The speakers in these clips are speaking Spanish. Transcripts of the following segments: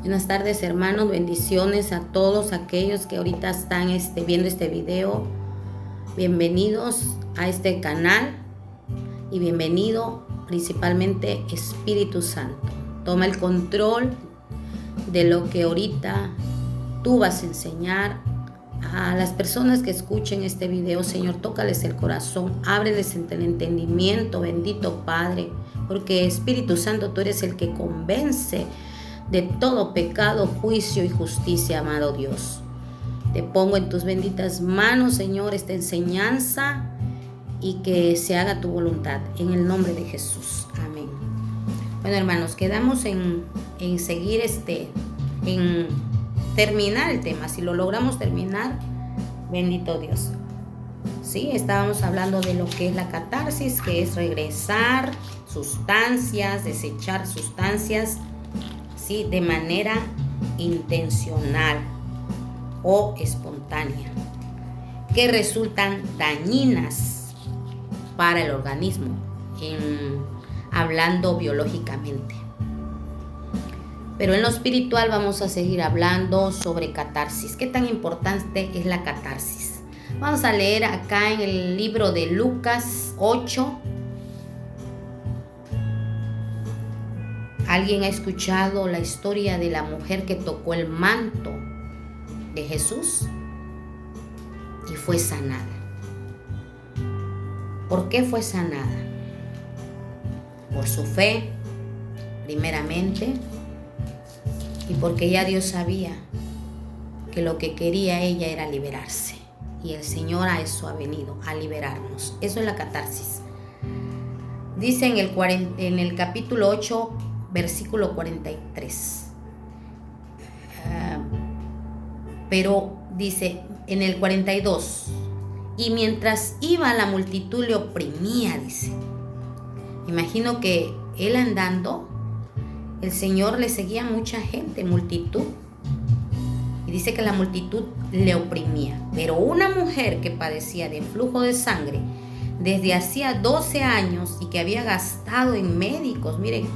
Buenas tardes, hermanos, bendiciones a todos aquellos que ahorita están viendo este video. Bienvenidos a este canal y bienvenido principalmente Espíritu Santo. Toma el control de lo que ahorita tú vas a enseñar a las personas que escuchen este video. Señor, tócales el corazón, ábreles el entendimiento, bendito Padre, porque Espíritu Santo, tú eres el que convence de todo pecado, juicio y justicia, amado Dios. Te pongo en tus benditas manos, Señor, esta enseñanza y que se haga tu voluntad en el nombre de Jesús. Amén. Bueno, hermanos, quedamos en seguir en terminar el tema. Si lo logramos terminar, bendito Dios. Sí, estábamos hablando de lo que es la catarsis, que es regresar sustancias, desechar sustancias, ¿sí?, de manera intencional o espontánea, que resultan dañinas para el organismo, hablando biológicamente. Pero en lo espiritual vamos a seguir hablando sobre catarsis. ¿Qué tan importante es la catarsis? Vamos a leer acá en el libro de Lucas 8. ¿Alguien ha escuchado la historia de la mujer que tocó el manto de Jesús y fue sanada? ¿Por qué fue sanada? Por su fe, primeramente, y porque ya Dios sabía que lo que quería ella era liberarse. Y el Señor a eso ha venido, a liberarnos. Eso es la catarsis. Dice en el capítulo 8, versículo 43. Pero dice en el 42, y mientras iba la multitud le oprimía, dice. Imagino que él andando, el Señor le seguía mucha gente, multitud. Y dice que la multitud le oprimía. Pero una mujer que padecía de flujo de sangre desde hacía 12 años y que había gastado en médicos, miren,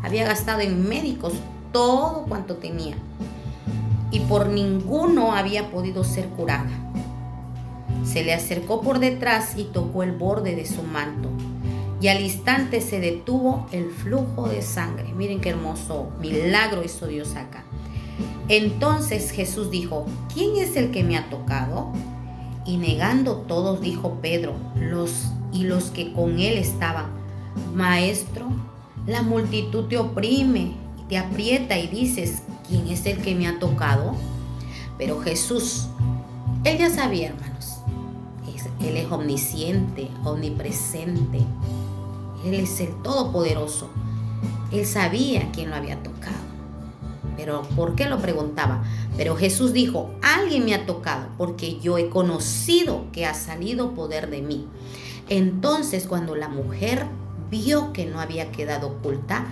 había gastado en médicos todo cuanto tenía y por ninguno había podido ser curada. Se le acercó por detrás y tocó el borde de su manto y al instante se detuvo el flujo de sangre. Miren qué hermoso milagro hizo Dios acá. Entonces Jesús dijo: ¿quién es el que me ha tocado? Y negando todos, dijo Pedro y los que con él estaban: Maestro, la multitud te oprime y te aprieta y dices: ¿quién es el que me ha tocado? Pero Jesús, él ya sabía, hermanos. Él es omnisciente, omnipresente. Él es el Todopoderoso. Él sabía quién lo había tocado. Pero ¿por qué lo preguntaba? Pero Jesús dijo: alguien me ha tocado, porque yo he conocido que ha salido poder de mí. Entonces, cuando la mujer vio que no había quedado oculta,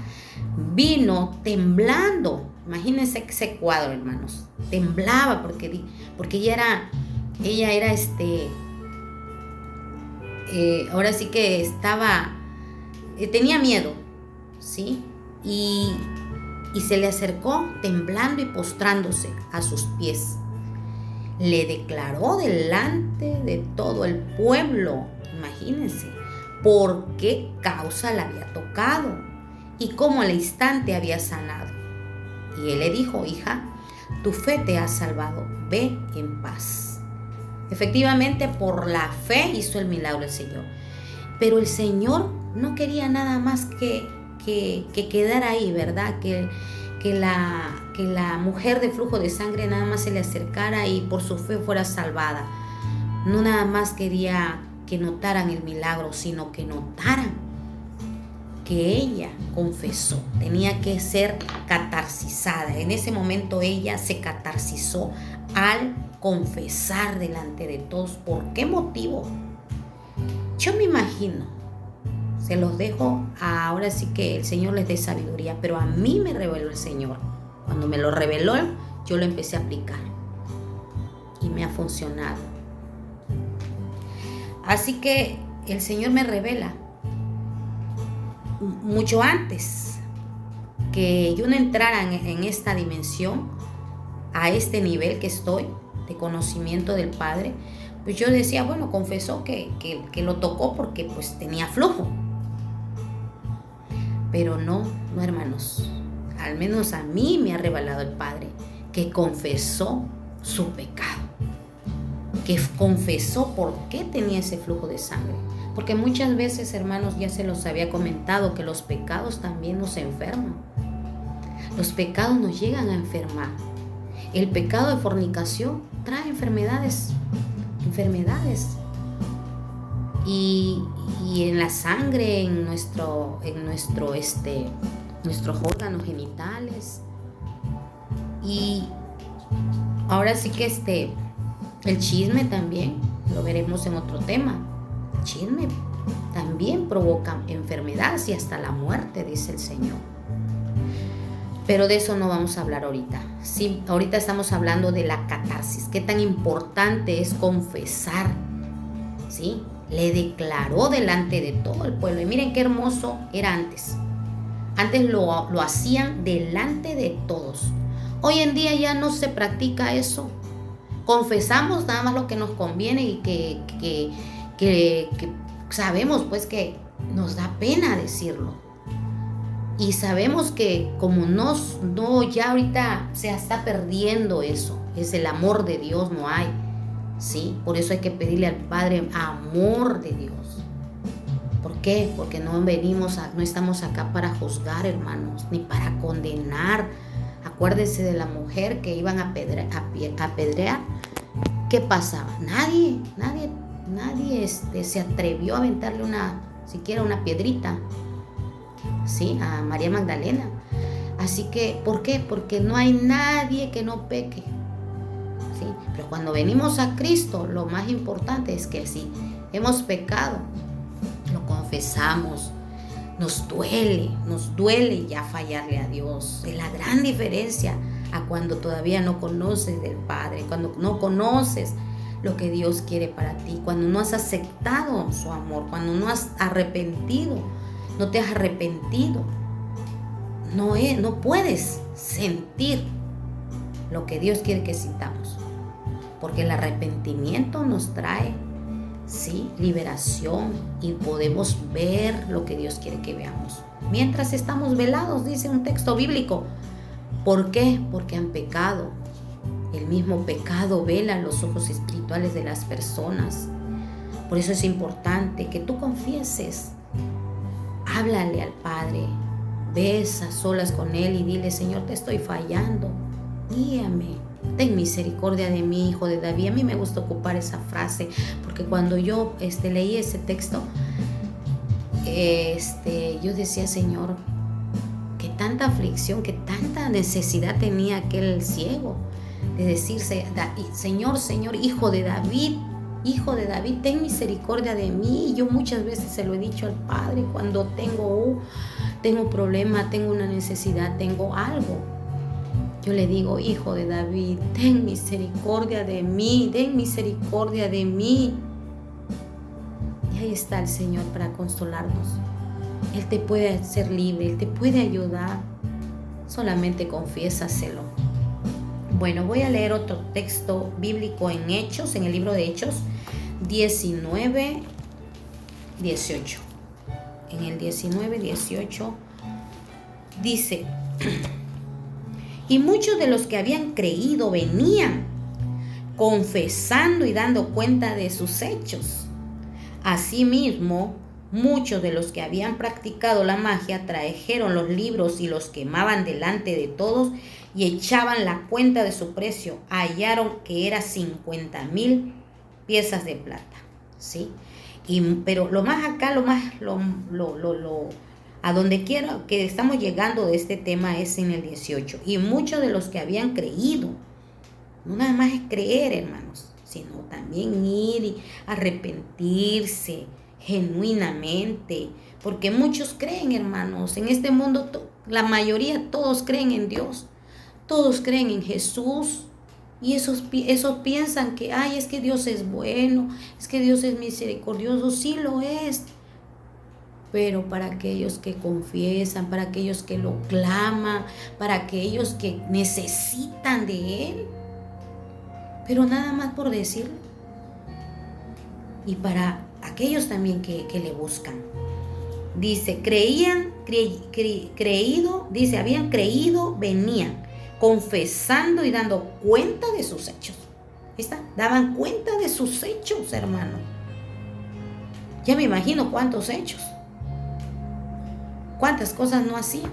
vino temblando. Imagínense ese cuadro, hermanos. Temblaba porque ella era ahora sí que tenía miedo, ¿sí? Y se le acercó temblando y postrándose a sus pies. Le declaró delante de todo el pueblo, imagínense, por qué causa la había tocado y cómo al instante había sanado. Y él le dijo: hija, tu fe te ha salvado, ve en paz. Efectivamente, por la fe hizo el milagro el Señor. Pero el Señor no quería nada más que quedara ahí, ¿verdad? Que la mujer de flujo de sangre nada más se le acercara y por su fe fuera salvada. No nada más quería que notaran el milagro, sino que notaran que ella confesó. Tenía que ser catarsizada. En ese momento ella se catarsizó al confesar delante de todos. ¿Por qué motivo? Yo me imagino, se los dejo ahora sí que el Señor les dé sabiduría, pero a mí me reveló el Señor. Cuando me lo reveló, yo lo empecé a aplicar y me ha funcionado. Así que el Señor me revela mucho antes que yo no entrara en esta dimensión, a este nivel que estoy de conocimiento del Padre, pues yo decía, bueno, confesó que lo tocó porque pues tenía flujo. Pero no, hermanos, al menos a mí me ha revelado el Padre que confesó su pecado, que confesó por qué tenía ese flujo de sangre. Porque muchas veces, hermanos, ya se los había comentado, que los pecados también nos enferman. Los pecados nos llegan a enfermar. El pecado de fornicación trae enfermedades. Y en la sangre, en nuestros órganos genitales. Y ahora sí que el chisme también, lo veremos en otro tema. El chisme también provoca enfermedades y hasta la muerte, dice el Señor. Pero de eso no vamos a hablar ahorita. Sí, ahorita estamos hablando de la catarsis. Qué tan importante es confesar, ¿sí? Le declaró delante de todo el pueblo. Y miren qué hermoso era antes. Antes lo hacían delante de todos. Hoy en día ya no se practica eso. Confesamos nada más lo que nos conviene y que sabemos pues que nos da pena decirlo. Y sabemos que como no ya ahorita se está perdiendo eso. Es el amor de Dios, no hay. ¿Sí? Por eso hay que pedirle al Padre amor de Dios. ¿Por qué? Porque no estamos acá para juzgar, hermanos, ni para condenar. Acuérdense de la mujer que iban a apedrear. ¿Qué pasaba? Nadie se atrevió a aventarle siquiera una piedrita, ¿sí? A María Magdalena. Así que, ¿por qué? Porque no hay nadie que no peque. ¿Sí? Pero cuando venimos a Cristo, lo más importante es que si hemos pecado, lo confesamos. Nos duele ya fallarle a Dios. Es la gran diferencia a cuando todavía no conoces del Padre, cuando no conoces lo que Dios quiere para ti, cuando no has aceptado su amor, cuando no has arrepentido, no te has arrepentido. No puedes sentir lo que Dios quiere que sintamos, porque el arrepentimiento nos trae, sí, liberación, y podemos ver lo que Dios quiere que veamos. Mientras estamos velados, dice un texto bíblico. ¿Por qué? Porque han pecado. El mismo pecado vela los ojos espirituales de las personas. Por eso es importante que tú confieses. Háblale al Padre. Ves a solas con Él y dile: Señor, te estoy fallando. Guíame. Ten misericordia de mí, hijo de David. A mí me gusta ocupar esa frase, porque cuando yo leí ese texto, yo decía: Señor, que tanta aflicción, que tanta necesidad tenía aquel ciego de decirse: Señor, hijo de David, ten misericordia de mí. Y yo muchas veces se lo he dicho al Padre cuando tengo problema, tengo una necesidad, tengo algo. Yo le digo: hijo de David, ten misericordia de mí, ten misericordia de mí. Y ahí está el Señor para consolarnos. Él te puede hacer libre, Él te puede ayudar. Solamente confiésaselo. Bueno, voy a leer otro texto bíblico en Hechos, en el libro de Hechos 19, 18. En el 19, 18 dice: y muchos de los que habían creído venían confesando y dando cuenta de sus hechos. Asimismo, muchos de los que habían practicado la magia trajeron los libros y los quemaban delante de todos y echaban la cuenta de su precio. Hallaron que era 50,000 piezas de plata, ¿sí? Pero a donde quiero que estamos llegando de este tema es en el 18. Y muchos de los que habían creído, no nada más es creer, hermanos, sino también ir y arrepentirse genuinamente, porque muchos creen, hermanos, en este mundo la mayoría, todos creen en Dios, todos creen en Jesús, y esos piensan que es que Dios es bueno, es que Dios es misericordioso. Sí lo es, pero para aquellos que confiesan, para aquellos que lo claman, para aquellos que necesitan de Él, pero nada más por decirlo, y para aquellos también que le buscan. Dice, habían creído, venían confesando y dando cuenta de sus hechos. Daban cuenta de sus hechos, hermano. Ya me imagino cuántos hechos. Cuántas cosas no hacían.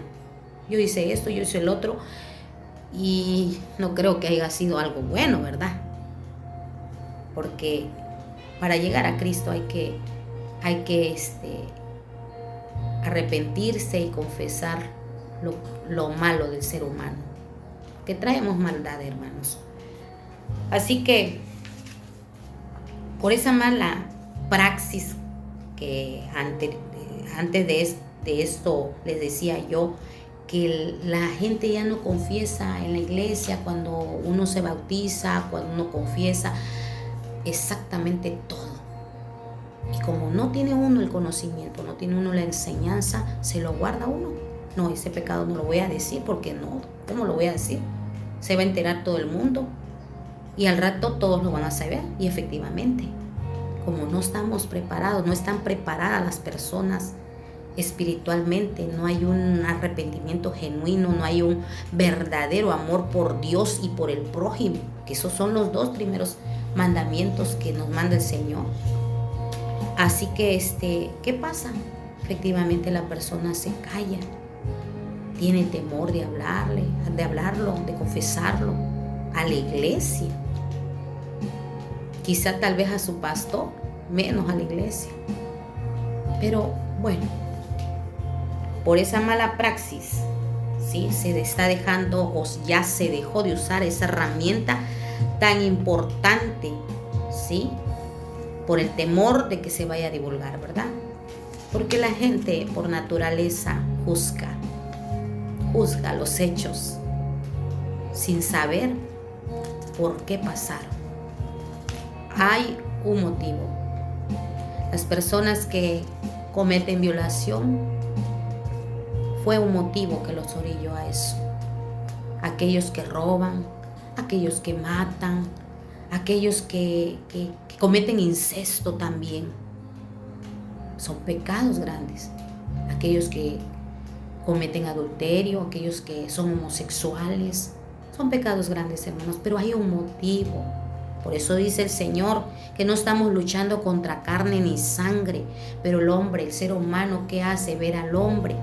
Yo hice esto, yo hice el otro. Y no creo que haya sido algo bueno, ¿verdad? Porque para llegar a Cristo hay que arrepentirse y confesar lo malo del ser humano. Que traemos maldad, hermanos. Así que por esa mala praxis que antes de esto les decía yo, que la gente ya no confiesa en la iglesia cuando uno se bautiza, cuando uno confiesa exactamente todo. Y como no tiene uno el conocimiento, no tiene uno la enseñanza, se lo guarda uno. No, ese pecado no lo voy a decir porque no, ¿cómo lo voy a decir? Se va a enterar todo el mundo y al rato todos lo van a saber. Y efectivamente, como no estamos preparados, no están preparadas las personas espiritualmente, no hay un arrepentimiento genuino, no hay un verdadero amor por Dios y por el prójimo, que esos son los 2 primeros mandamientos que nos manda el Señor. Así que, ¿qué pasa? Efectivamente la persona se calla, tiene temor de hablarlo, de confesarlo a la iglesia. Quizá tal vez a su pastor, menos a la iglesia. Pero bueno, por esa mala praxis, ¿sí? Se está dejando o ya se dejó de usar esa herramienta tan importante, ¿sí? Por el temor de que se vaya a divulgar, ¿verdad? Porque la gente por naturaleza juzga los hechos sin saber por qué pasaron. Hay un motivo. Las personas que cometen violación, fue un motivo que los orilló a eso. Aquellos que roban, aquellos que matan, aquellos que cometen incesto también. Son pecados grandes. Aquellos que cometen adulterio, aquellos que son homosexuales, son pecados grandes, hermanos, pero hay un motivo. Por eso dice el Señor que no estamos luchando contra carne ni sangre, pero el hombre, el ser humano, ¿qué hace? Ver al hombre.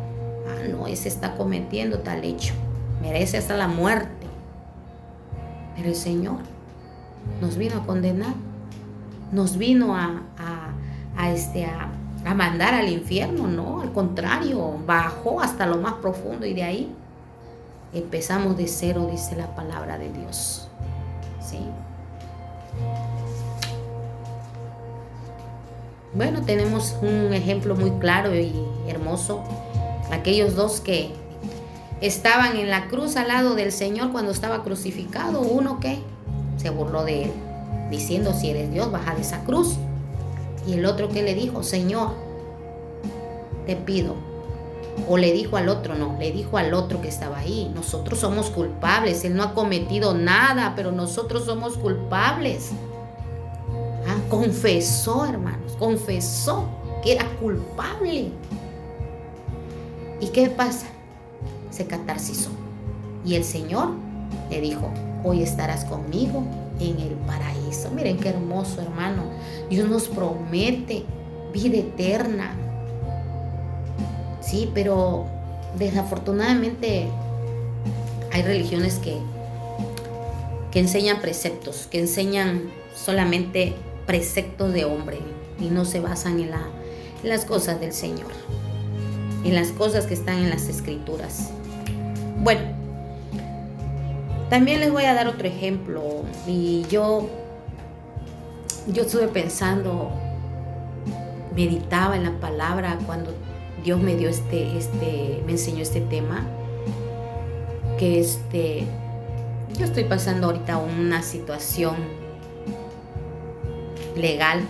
No, ese está cometiendo tal hecho, merece hasta la muerte. Pero el Señor nos vino a condenar, nos vino a mandar al infierno, no, al contrario, bajó hasta lo más profundo y de ahí empezamos de cero, dice la palabra de Dios. ¿Sí? Bueno, tenemos un ejemplo muy claro y hermoso. Aquellos 2 que estaban en la cruz al lado del Señor cuando estaba crucificado. Uno que se burló de él, diciendo, si eres Dios, baja de esa cruz. Y el otro que le dijo, Señor, te pido. O le dijo al otro, no, le dijo al otro que estaba ahí, nosotros somos culpables, él no ha cometido nada, pero nosotros somos culpables. Confesó, hermanos, confesó que era culpable. ¿Y qué pasa? Se catarsizó. Y el Señor le dijo, hoy estarás conmigo en el paraíso. Miren qué hermoso, hermano. Dios nos promete vida eterna. Sí, pero desafortunadamente hay religiones que enseñan preceptos, que enseñan solamente preceptos de hombre y no se basan en las cosas del Señor, en las cosas que están en las Escrituras. Bueno, también les voy a dar otro ejemplo. Y yo estuve pensando, meditaba en la palabra cuando Dios me dio me enseñó este tema, que yo estoy pasando ahorita una situación legal.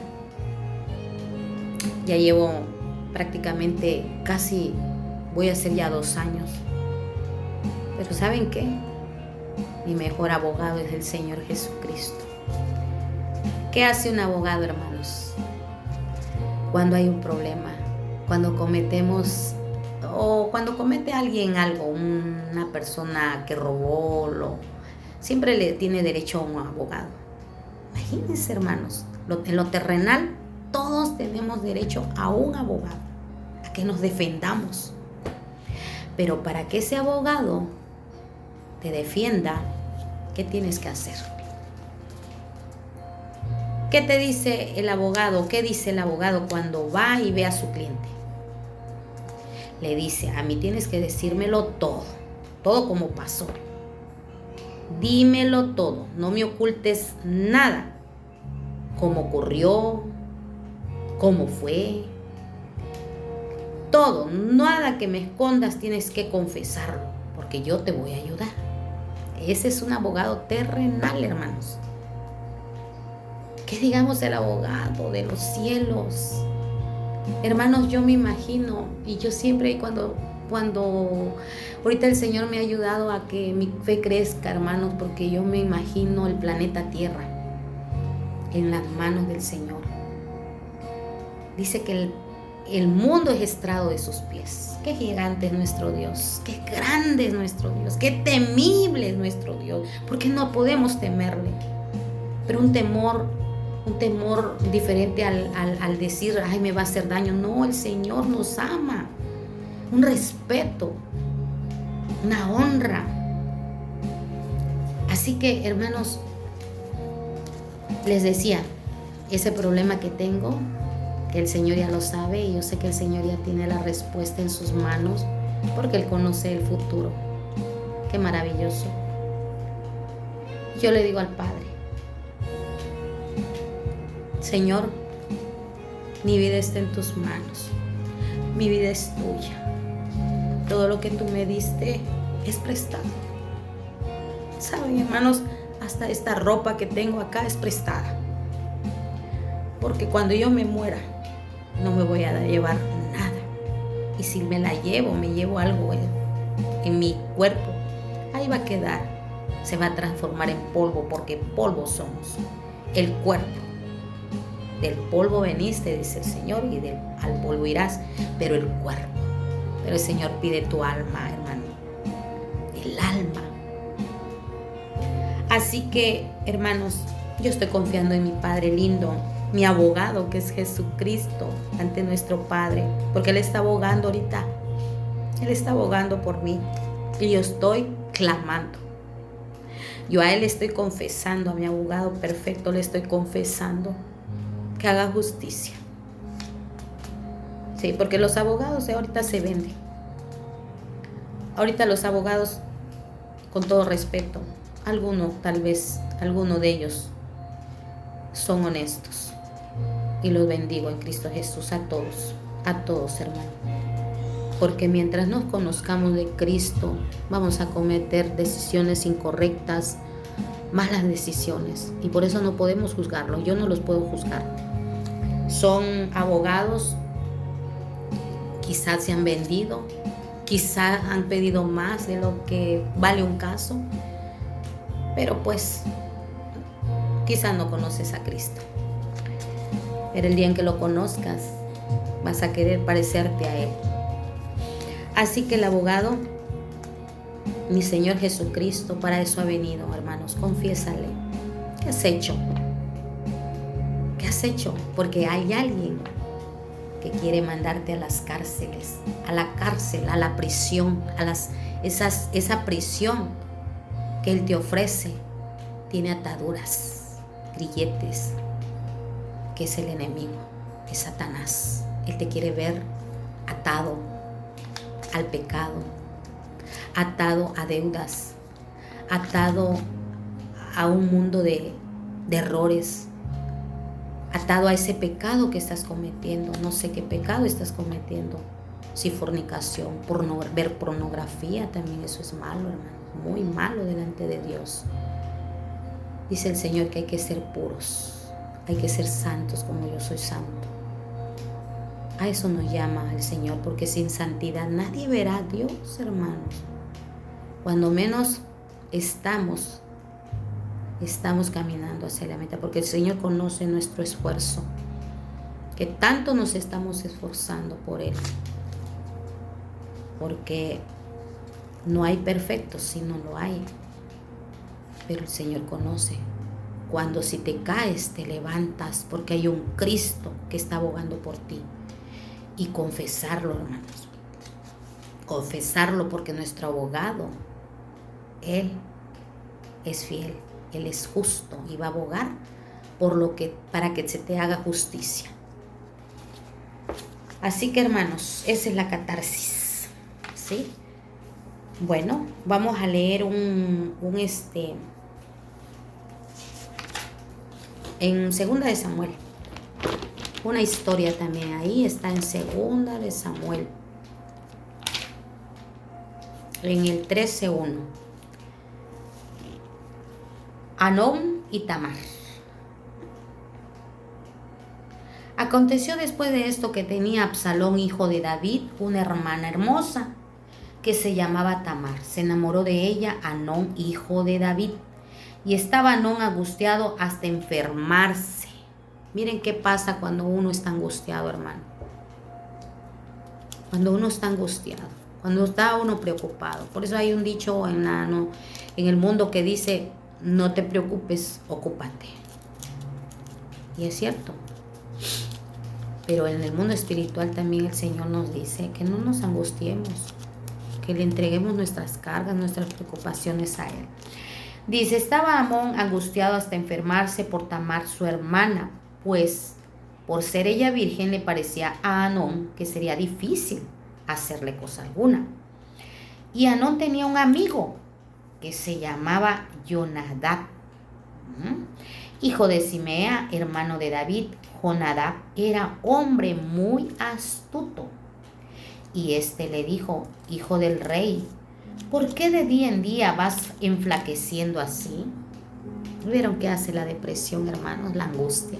Ya llevo prácticamente casi voy a hacer ya 2 años. Pero ¿saben qué? Mi mejor abogado es el Señor Jesucristo. ¿Qué hace un abogado, hermanos? Cuando hay un problema, cuando cometemos o cuando comete alguien algo, una persona que robó, siempre le tiene derecho a un abogado. Imagínense, hermanos, en lo terrenal todos tenemos derecho a un abogado, a que nos defendamos. Pero para que ese abogado te defienda, ¿qué tienes que hacer? ¿Qué te dice el abogado? ¿Qué dice el abogado cuando va y ve a su cliente? Le dice, a mí tienes que decírmelo todo, todo como pasó. Dímelo todo, no me ocultes nada. Cómo ocurrió, cómo fue. Todo, nada que me escondas, tienes que confesarlo, porque yo te voy a ayudar. Ese es un abogado terrenal, hermanos. ¿Qué digamos el abogado de los cielos? Hermanos, yo me imagino, y yo siempre cuando ahorita el Señor me ha ayudado a que mi fe crezca, hermanos, porque yo me imagino el planeta Tierra en las manos del Señor. Dice que el mundo es estrado de sus pies. Qué gigante es nuestro Dios, qué grande es nuestro Dios, qué temible es nuestro Dios, porque no podemos temerle. Pero un temor diferente al decir, ay, me va a hacer daño. No, el Señor nos ama. Un respeto, una honra. Así que, hermanos, les decía, ese problema que tengo, que el Señor ya lo sabe, y yo sé que el Señor ya tiene la respuesta en sus manos, porque Él conoce el futuro. Qué maravilloso. Yo le digo al Padre, Señor, mi vida está en tus manos, mi vida es tuya. Todo lo que tú me diste es prestado. Saben, hermanos, hasta esta ropa que tengo acá es prestada. Porque cuando yo me muera, no me voy a llevar nada. Y si me llevo algo en mi cuerpo, ahí va a quedar. Se va a transformar en polvo, porque polvo somos. El cuerpo. Del polvo veniste, dice el Señor, y al polvo irás, pero el cuerpo. Pero el Señor pide tu alma, hermano. El alma. Así que, hermanos, yo estoy confiando en mi Padre lindo, mi abogado, que es Jesucristo, ante nuestro Padre, porque Él está abogando ahorita. Él está abogando por mí. Y yo estoy clamando. Yo a Él estoy confesando, a mi abogado perfecto le estoy confesando que haga justicia. Sí, porque los abogados de ahorita se venden. Ahorita los abogados, con todo respeto, tal vez alguno de ellos son honestos. Y los bendigo en Cristo Jesús a todos, hermanos. Porque mientras nos conozcamos de Cristo, vamos a cometer decisiones incorrectas, malas decisiones. Y por eso no podemos juzgarlos. Yo no los puedo juzgar. Son abogados, quizás se han vendido, quizás han pedido más de lo que vale un caso, pero pues quizás no conoces a Cristo. Pero el día en que lo conozcas, vas a querer parecerte a Él. Así que el abogado, mi Señor Jesucristo, para eso ha venido, hermanos. Confiésale. ¿Qué has hecho? ¿Qué has hecho? Porque hay alguien que quiere mandarte a las cárceles, a la cárcel, a la prisión, esa prisión que Él te ofrece. Tiene ataduras, grilletes, que es el enemigo, es Satanás. Él te quiere ver atado al pecado, atado a deudas, atado a un mundo de errores, atado a ese pecado que estás cometiendo. No sé qué pecado estás cometiendo. Si fornicación, ver pornografía, también eso es malo, hermano, muy malo delante de Dios. Dice el Señor que hay que ser puros, hay que ser santos como yo soy santo. A eso nos llama el Señor, porque sin santidad nadie verá a Dios, hermanos. Cuando menos estamos caminando hacia la meta, porque el Señor conoce nuestro esfuerzo, que tanto nos estamos esforzando por Él, porque no hay perfectos, si no lo hay, pero el Señor conoce. Cuando si te caes, te levantas, porque hay un Cristo que está abogando por ti. Y confesarlo, hermanos. Confesarlo, porque nuestro abogado, Él es fiel, Él es justo y va a abogar para que se te haga justicia. Así que, hermanos, esa es la catarsis, ¿sí? Bueno, vamos a leer en Segunda de Samuel. Una historia también ahí está en Segunda de Samuel, en el 13:1. Amnón y Tamar. Aconteció después de esto que tenía Absalón, hijo de David, una hermana hermosa que se llamaba Tamar. Se enamoró de ella Amnón, hijo de David, y estaba Amnón angustiado hasta enfermarse. Miren qué pasa cuando uno está angustiado, hermano. Cuando uno está angustiado, cuando está uno preocupado. Por eso hay un dicho en el mundo que dice: no te preocupes, ocúpate. Y es cierto. Pero en el mundo espiritual también el Señor nos dice que no nos angustiemos, que le entreguemos nuestras cargas, nuestras preocupaciones a Él. Dice: estaba Amnón angustiado hasta enfermarse por Tamar, su hermana, pues por ser ella virgen le parecía a Amnón que sería difícil hacerle cosa alguna. Y Amnón tenía un amigo que se llamaba Jonadab, hijo de Simea, hermano de David. Jonadab era hombre muy astuto. Y le dijo: hijo del rey, ¿por qué de día en día vas enflaqueciendo así? ¿Vieron qué hace la depresión, hermanos? La angustia.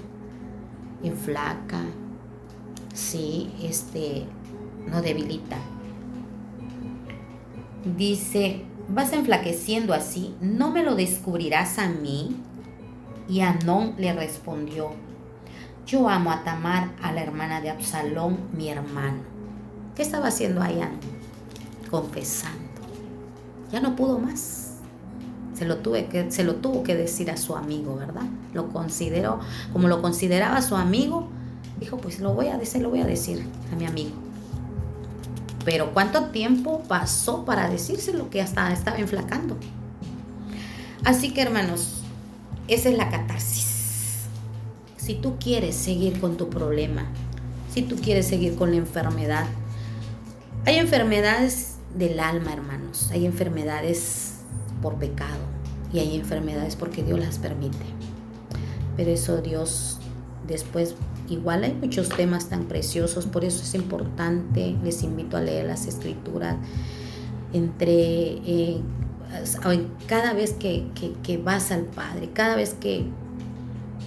Enflaca, sí, nos debilita. Dice: vas enflaqueciendo así, ¿no me lo descubrirás a mí? Y Amnón le respondió: yo amo a Tamar, a la hermana de Absalón, mi hermano. ¿Qué estaba haciendo ahí Amnón? Confesando. Ya no pudo más. Se lo tuvo que decir a su amigo, ¿verdad? Lo consideró, como lo consideraba su amigo, dijo: pues se lo voy a decir a mi amigo. Pero ¿cuánto tiempo pasó para decírselo que hasta estaba enflacando? Así que, hermanos, esa es la catarsis. Si tú quieres seguir con tu problema, si tú quieres seguir con la enfermedad, hay enfermedades del alma, hermanos, hay enfermedades por pecado y hay enfermedades porque Dios las permite. Pero eso Dios después, igual hay muchos temas tan preciosos, por eso es importante, les invito a leer las escrituras. Cada vez que vas al Padre, cada vez que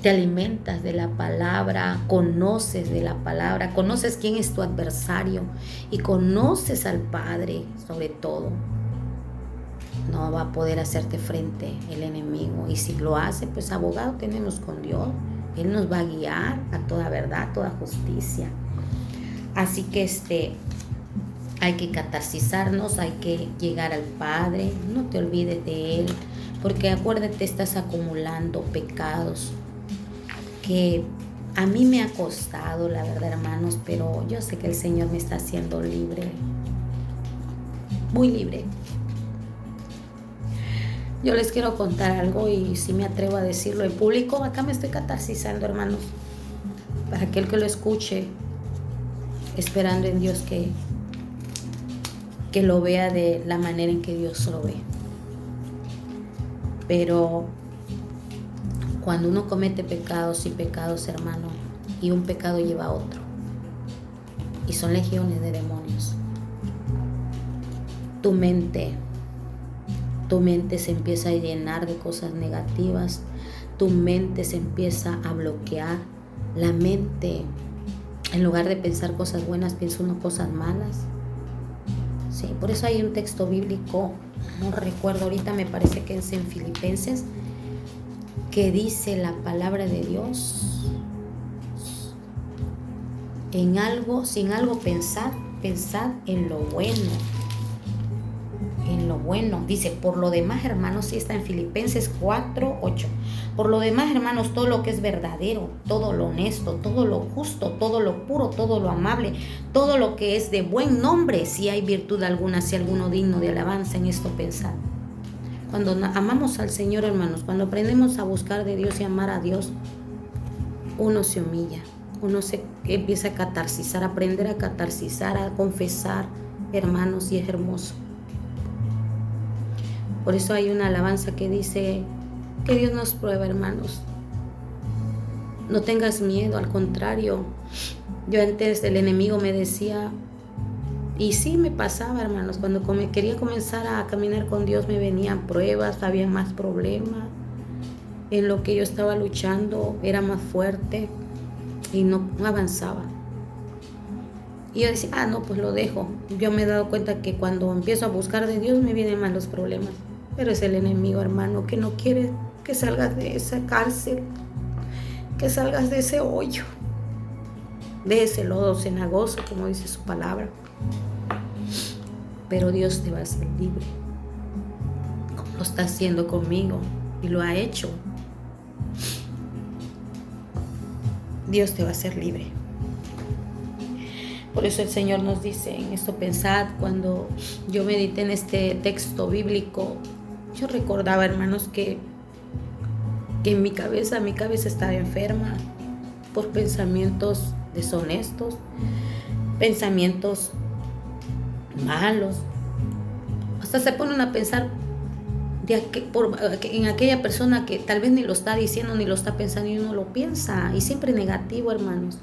te alimentas de la palabra, conoces de la palabra, conoces quién es tu adversario y conoces al Padre sobre todo, no va a poder hacerte frente el enemigo. Y si lo hace, pues abogado tenemos con Dios. Él nos va a guiar a toda verdad, a toda justicia. Así que hay que catarsizarnos, hay que llegar al Padre. No te olvides de Él, porque acuérdate, estás acumulando pecados que a mí me ha costado, la verdad, hermanos, pero yo sé que el Señor me está haciendo libre, muy libre. Yo les quiero contar algo y si me atrevo a decirlo en público, acá me estoy catarsizando, hermanos, para aquel que lo escuche, esperando en Dios que lo vea de la manera en que Dios lo ve. Pero cuando uno comete pecados y pecados, hermano, y un pecado lleva a otro, y son legiones de demonios, tu mente se empieza a llenar de cosas negativas, tu mente se empieza a bloquear, la mente En lugar de pensar cosas buenas, piensa uno cosas malas. Sí, por eso hay un texto bíblico, no recuerdo ahorita, me parece que es en Filipenses, que dice la palabra de Dios: si en algo pensad en lo bueno. En lo bueno. Dice, por lo demás, hermanos, sí está en Filipenses 4:8. Por lo demás, hermanos, todo lo que es verdadero, todo lo honesto, todo lo justo, todo lo puro, todo lo amable, todo lo que es de buen nombre, si hay virtud alguna, si alguno digno de alabanza, en esto pensad. Cuando amamos al Señor, hermanos, cuando aprendemos a buscar de Dios y amar a Dios, uno se humilla, uno se empieza a catarsizar, a aprender a catarsizar, a confesar, hermanos, y es hermoso. Por eso hay una alabanza que dice que Dios nos prueba, hermanos. No tengas miedo, al contrario. Yo antes, el enemigo me decía, y sí me pasaba, hermanos, cuando quería comenzar a caminar con Dios me venían pruebas, había más problemas. En lo que yo estaba luchando era más fuerte y no avanzaba. Y yo decía, no, pues lo dejo. Yo me he dado cuenta que cuando empiezo a buscar de Dios me vienen más los problemas. Pero es el enemigo, hermano, que no quiere que salgas de esa cárcel, que salgas de ese hoyo, de ese lodo cenagoso, como dice su palabra. Pero Dios te va a hacer libre, como lo está haciendo conmigo y lo ha hecho. Dios te va a hacer libre. Por eso el Señor nos dice en esto pensad. Cuando yo medité en este texto bíblico, yo recordaba, hermanos, que en mi cabeza estaba enferma por pensamientos deshonestos, pensamientos malos. Hasta se ponen a pensar en aquella persona que tal vez ni lo está diciendo ni lo está pensando y uno lo piensa, y siempre negativo, hermanos.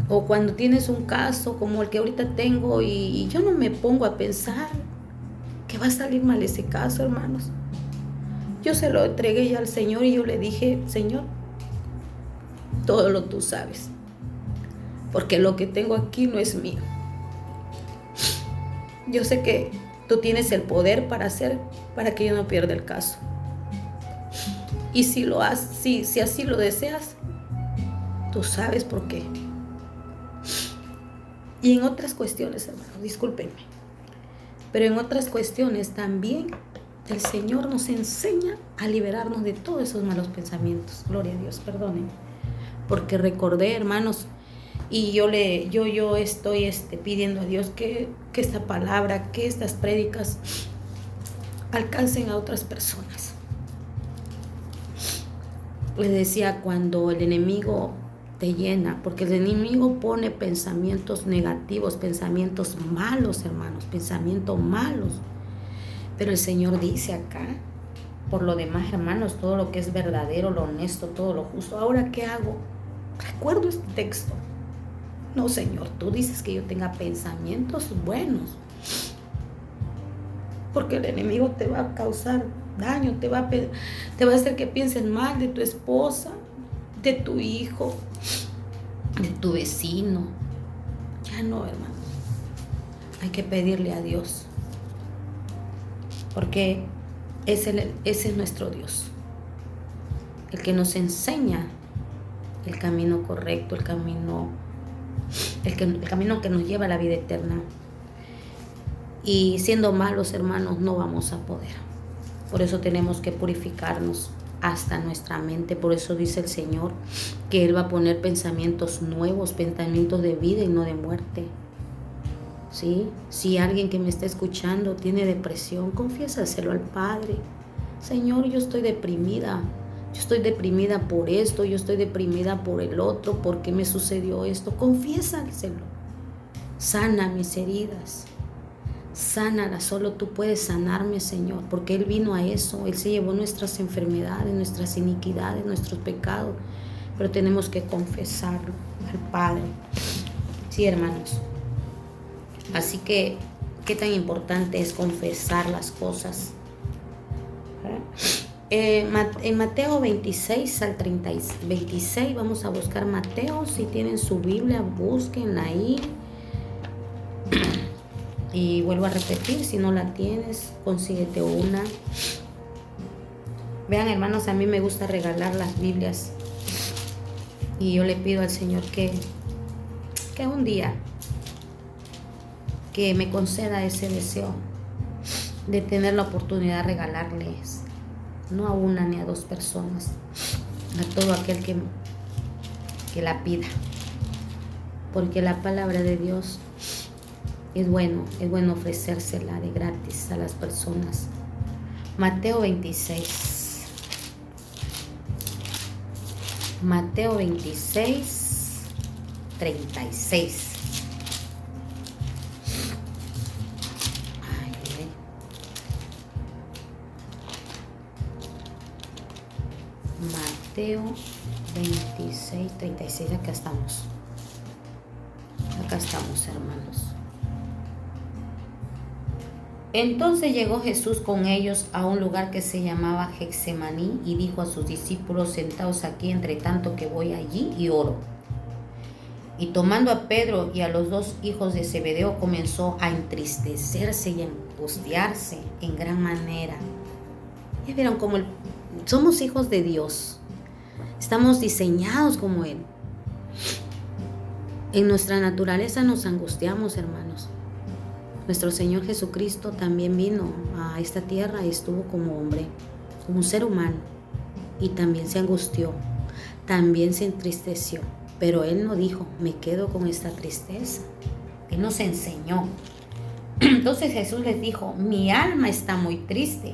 O cuando tienes un caso como el que ahorita tengo y yo no me pongo a pensar que va a salir mal ese caso, hermanos. Yo se lo entregué ya al Señor y yo le dije, Señor, todo lo tú sabes, porque lo que tengo aquí no es mío. Yo sé que tú tienes el poder para que yo no pierda el caso. Y si lo haces, si así lo deseas, tú sabes por qué. Y en otras cuestiones, hermanos, discúlpenme, pero en otras cuestiones también el Señor nos enseña a liberarnos de todos esos malos pensamientos. Gloria a Dios, perdonen. Porque recordé, hermanos, y yo estoy pidiendo a Dios que esta palabra, que estas prédicas alcancen a otras personas. Les decía, cuando el enemigo te llena, porque el enemigo pone pensamientos negativos, pensamientos malos, hermanos, pensamientos malos. Pero el Señor dice acá, por lo demás, hermanos, todo lo que es verdadero, lo honesto, todo lo justo. Ahora, ¿qué hago? Recuerdo este texto. No, Señor, tú dices que yo tenga pensamientos buenos, porque el enemigo te va a causar daño, te va a hacer que pienses mal de tu esposa, de tu hijo, de tu vecino. Ya no, hermano. Hay que pedirle a Dios, porque ese es nuestro Dios, el que nos enseña el camino correcto, el camino que nos lleva a la vida eterna. Y siendo malos, hermanos, no vamos a poder. Por eso tenemos que purificarnos hasta nuestra mente. Por eso dice el Señor que Él va a poner pensamientos nuevos, pensamientos de vida y no de muerte. ¿Sí? Si alguien que me está escuchando tiene depresión, confiésaselo al Padre. Señor, yo estoy deprimida. Yo estoy deprimida por esto, yo estoy deprimida por el otro, ¿por qué me sucedió esto? Confiésaselo. Sana mis heridas. Sánalas, solo tú puedes sanarme, Señor, porque Él vino a eso. Él se llevó nuestras enfermedades, nuestras iniquidades, nuestros pecados, pero tenemos que confesarlo al Padre. Sí, hermanos. Así que, ¿qué tan importante es confesar las cosas? En Mateo 26 al 26, vamos a buscar Mateo. Si tienen su Biblia, búsquenla ahí. Y vuelvo a repetir, si no la tienes, consíguete una. Vean, hermanos, a mí me gusta regalar las Biblias. Y yo le pido al Señor que un día que me conceda ese deseo de tener la oportunidad de regalarles, no a una ni a dos personas, a todo aquel que la pida. Porque la palabra de Dios es bueno ofrecérsela de gratis a las personas. Mateo 26. Mateo 26, 36. Mateo 26, 36. Acá estamos. Acá estamos, hermanos. Entonces llegó Jesús con ellos a un lugar que se llamaba Getsemaní y dijo a sus discípulos: sentaos aquí entre tanto que voy allí y oro. Y tomando a Pedro y a los dos hijos de Zebedeo, comenzó a entristecerse y a angustiarse en gran manera. Ya vieron cómo somos hijos de Dios. Estamos diseñados como Él. En nuestra naturaleza nos angustiamos, hermanos. Nuestro Señor Jesucristo también vino a esta tierra y estuvo como hombre, como un ser humano, y también se angustió, también se entristeció, pero Él no dijo: me quedo con esta tristeza. Él nos enseñó. Entonces Jesús les dijo: mi alma está muy triste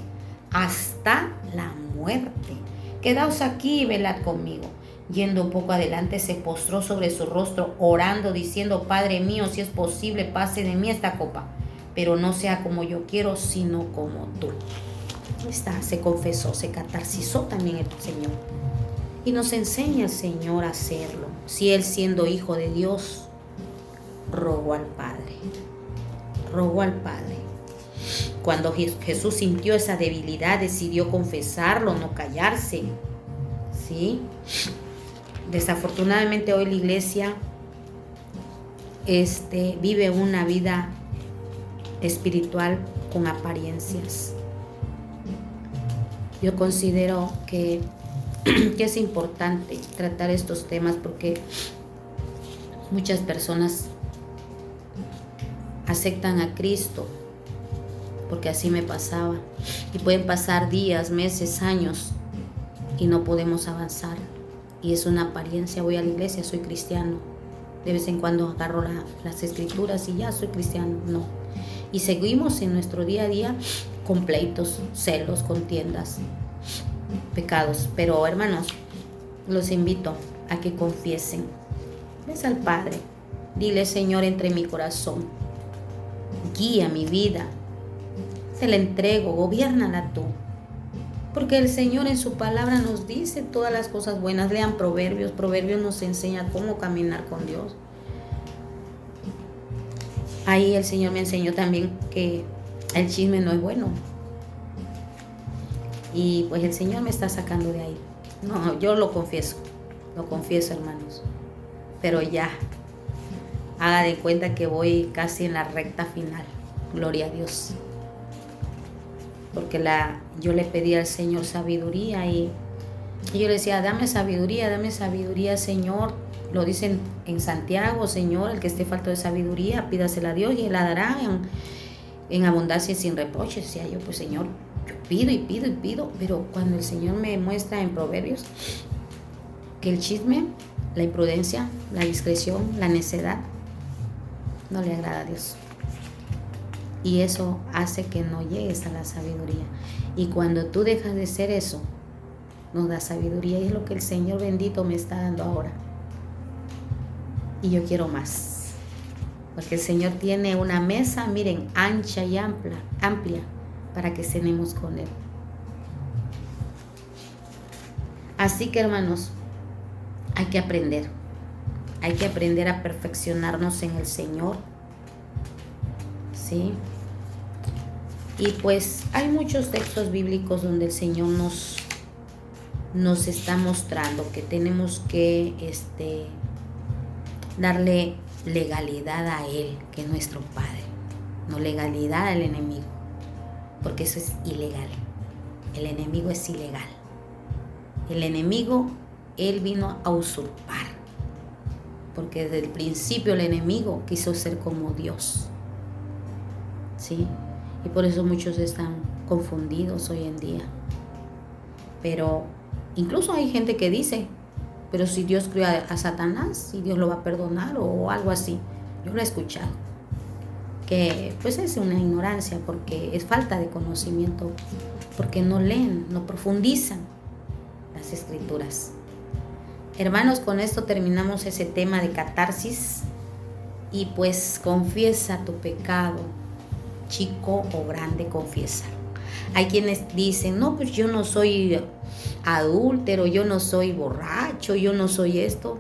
hasta la muerte. Quedaos aquí y velad conmigo. Yendo un poco adelante, se postró sobre su rostro, orando, diciendo: Padre mío, si es posible, pase de mí esta copa, pero no sea como yo quiero, sino como tú. Ahí está, se confesó, se catarsizó también el Señor. Y nos enseña el Señor a hacerlo. Si Él, siendo hijo de Dios, rogó al Padre. Rogó al Padre. Cuando Jesús sintió esa debilidad, decidió confesarlo, no callarse. ¿Sí? Desafortunadamente hoy la iglesia vive una vida espiritual con apariencias. Yo considero que es importante tratar estos temas porque muchas personas aceptan a Cristo, porque así me pasaba, y pueden pasar días, meses, años y no podemos avanzar. Y es una apariencia: voy a la iglesia, soy cristiano. De vez en cuando agarro las escrituras y ya soy cristiano. No. Y seguimos en nuestro día a día con pleitos, celos, contiendas, pecados. Pero, hermanos, los invito a que confiesen. Ves al Padre. Dile: Señor, entre mi corazón, guía mi vida. Se la entrego, gobiérnala tú. Porque el Señor en su palabra nos dice todas las cosas buenas. Lean Proverbios. Proverbios nos enseña cómo caminar con Dios. Ahí el Señor me enseñó también que el chisme no es bueno. Y pues el Señor me está sacando de ahí. No, yo lo confieso, hermanos. Pero ya, haga de cuenta que voy casi en la recta final. Gloria a Dios. Porque yo le pedí al Señor sabiduría y yo le decía: dame sabiduría, Señor. Lo dicen en Santiago: Señor, el que esté falto de sabiduría, pídasela a Dios y Él la dará en abundancia y sin reproches. Decía yo: pues Señor, yo pido y pido, pero cuando el Señor me muestra en Proverbios que el chisme, la imprudencia, la discreción, la necedad no le agrada a Dios. Y eso hace que no llegues a la sabiduría. Y cuando tú dejas de ser eso, nos da sabiduría. Y es lo que el Señor bendito me está dando ahora. Y yo quiero más. Porque el Señor tiene una mesa, miren, ancha y amplia, para que cenemos con Él. Así que, hermanos, hay que aprender. Hay que aprender a perfeccionarnos en el Señor. ¿Sí? Y pues hay muchos textos bíblicos donde el Señor nos está mostrando que tenemos que darle legalidad a Él, que es nuestro Padre, no legalidad al enemigo, porque eso es ilegal. El enemigo es ilegal. El enemigo, él vino a usurpar, porque desde el principio el enemigo quiso ser como Dios, ¿sí? Y por eso muchos están confundidos hoy en día. Pero incluso hay gente que dice, pero si Dios crió a Satanás, si Dios lo va a perdonar o algo así. Yo lo he escuchado. Que pues es una ignorancia, porque es falta de conocimiento, porque no leen, no profundizan las escrituras. Hermanos, con esto terminamos ese tema de catarsis. Y pues confiesa tu pecado, chico o grande, confiesa. Hay quienes dicen, no, pues yo no soy adúltero, yo no soy borracho, yo no soy esto.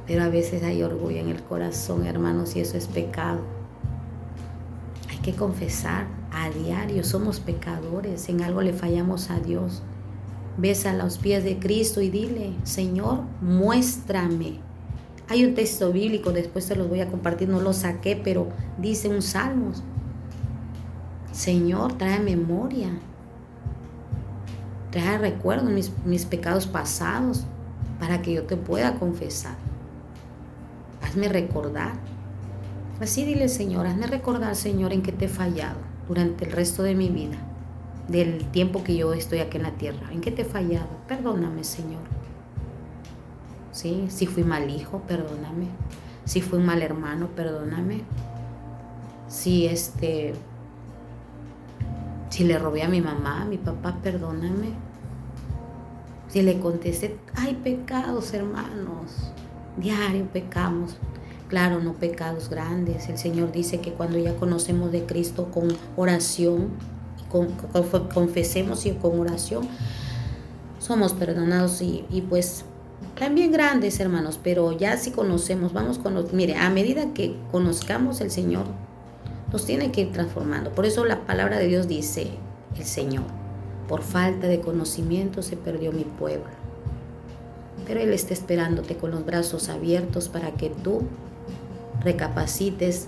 Pero a veces hay orgullo en el corazón, hermanos, y eso es pecado. Hay que confesar a diario, somos pecadores, en algo le fallamos a Dios. Besa a los pies de Cristo y dile, Señor, muéstrame. Hay un texto bíblico, después se los voy a compartir, no lo saqué, pero dice un salmo. Señor, trae memoria, trae recuerdo mis pecados pasados, para que yo te pueda confesar. Hazme recordar. Así dile, Señor, hazme recordar, Señor, en qué te he fallado durante el resto de mi vida, del tiempo que yo estoy aquí en la tierra. ¿En qué te he fallado? Perdóname, Señor. ¿Sí? Si fui mal hijo, perdóname. Si fui un mal hermano, perdóname. Si le robé a mi mamá, a mi papá, perdóname. Si le contesté, hay pecados, hermanos. Diario pecamos. Claro, no pecados grandes. El Señor dice que cuando ya conocemos de Cristo con oración, confesemos y con oración, somos perdonados y pues también grandes, hermanos. Pero ya si conocemos, mire, a medida que conozcamos el Señor, nos tiene que ir transformando. Por eso la palabra de Dios dice, el Señor, por falta de conocimiento se perdió mi pueblo. Pero Él está esperándote con los brazos abiertos para que tú recapacites,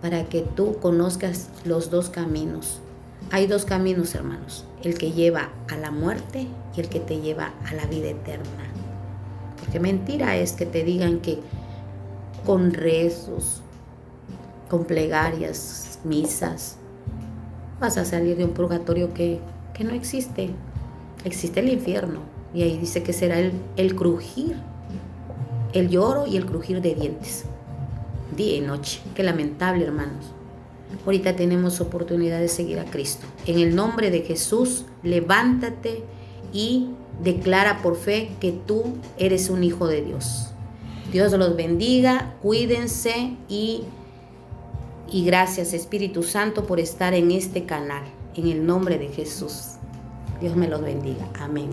para que tú conozcas los dos caminos. Hay dos caminos, hermanos, el que lleva a la muerte y el que te lleva a la vida eterna. Porque mentira es que te digan que con rezos, con plegarias, misas, vas a salir de un purgatorio que no existe. Existe el infierno. Y ahí dice que será el crujir, el lloro y el crujir de dientes, día y noche. Qué lamentable, hermanos. Ahorita tenemos oportunidad de seguir a Cristo. En el nombre de Jesús, levántate y declara por fe que tú eres un hijo de Dios. Dios los bendiga, cuídense y gracias, Espíritu Santo, por estar en este canal. En el nombre de Jesús. Dios me los bendiga. Amén.